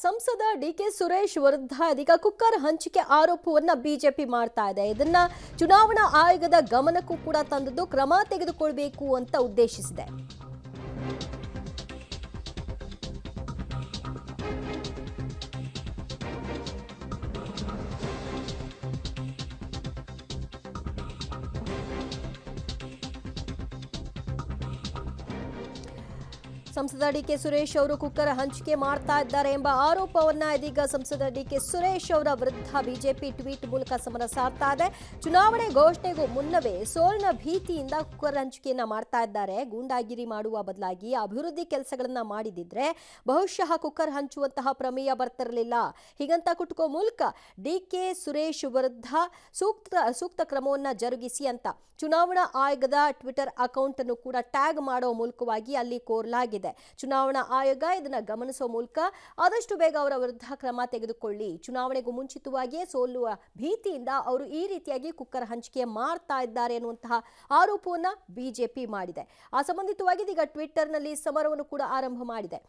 ಸಂಸದ ಡಿಕೆ ಸುರೇಶ್ ವಿರುದ್ಧ ಇದೀಗ ಕುಕ್ಕರ್ ಹಂಚಿಕೆ ಆರೋಪವನ್ನ ಬಿಜೆಪಿ ಮಾಡ್ತಾ ಇದೆ. ಇದನ್ನ ಚುನಾವಣಾ ಆಯೋಗದ ಗಮನಕ್ಕೂ ಕೂಡ ತಂದದ್ದು ಕ್ರಮ ತೆಗೆದುಕೊಳ್ಳಬೇಕು ಅಂತ ಉದ್ದೇಶಿಸಿದೆ. ಸಂಸದ ಡಿಕೆ ಸುರೇಶ್ ಅವರು ಕುಕ್ಕರ್ ಹಂಚಿಕೆ ಮಾಡ್ತಾ ಇದ್ದಾರೆ ಎಂಬ ಆರೋಪವನ್ನ ಇದೀಗ ಸಂಸದ ಡಿಕೆ ಸುರೇಶ್ ಅವರ ವಿರುದ್ಧ ಬಿಜೆಪಿ ಟ್ವೀಟ್ ಮೂಲಕ ಸಮರ ಸಾರ್ತಾ ಇದೆ. ಚುನಾವಣೆ ಘೋಷಣೆಗೂ ಮುನ್ನವೇ ಸೋಲಿನ ಭೀತಿಯಿಂದ ಕುಕ್ಕರ್ ಹಂಚಿಕೆಯನ್ನ ಮಾಡ್ತಾ ಇದ್ದಾರೆ. ಗೂಂಡಾಗಿರಿ ಮಾಡುವ ಬದಲಾಗಿ ಅಭಿವೃದ್ಧಿ ಕೆಲಸಗಳನ್ನ ಮಾಡಿದಿದ್ರೆ ಬಹುಶಃ ಕುಕ್ಕರ್ ಹಂಚುವಂತಹ ಪ್ರಮೇಯ ಬರ್ತಿರಲಿಲ್ಲ. ಹೀಗಂತ ಕುಟುಕೋ ಮೂಲಕ ಡಿಕೆ ಸುರೇಶ್ ವಿರುದ್ಧ ಸೂಕ್ತ ಕ್ರಮವನ್ನ ಜರುಗಿಸಿ ಅಂತ ಚುನಾವಣಾ ಆಯೋಗದ ಟ್ವಿಟರ್ ಅಕೌಂಟ್ ಅನ್ನು ಕೂಡ ಟ್ಯಾಗ್ ಮಾಡೋ ಮೂಲಕವಾಗಿ ಅಲ್ಲಿ ಕೋರಲಾಗಿದೆ. ಚುನಾವಣಾ ಆಯೋಗ ಇದನ್ನ ಗಮನಿಸುವ ಮೂಲಕ ಆದಷ್ಟು ಬೇಗ ಅವರ ವಿರುದ್ಧ ಕ್ರಮ ತೆಗೆದುಕೊಳ್ಳಿ, ಚುನಾವಣೆಗೂ ಮುಂಚಿತವಾಗಿಯೇ ಸೋಲುವ ಭೀತಿಯಿಂದ ಅವರು ಈ ರೀತಿಯಾಗಿ ಕುಕ್ಕರ್ ಹಂಚಿಕೆ ಮಾಡ್ತಾ ಇದ್ದಾರೆ ಅನ್ನುವಂತಹ ಆರೋಪವನ್ನ ಬಿಜೆಪಿ ಮಾಡಿದೆ. ಆ ಸಂಬಂಧಿತವಾಗಿ ಈಗ ಟ್ವಿಟರ್ನಲ್ಲಿ ಸಮರವನ್ನು ಕೂಡ ಆರಂಭ ಮಾಡಿದೆ.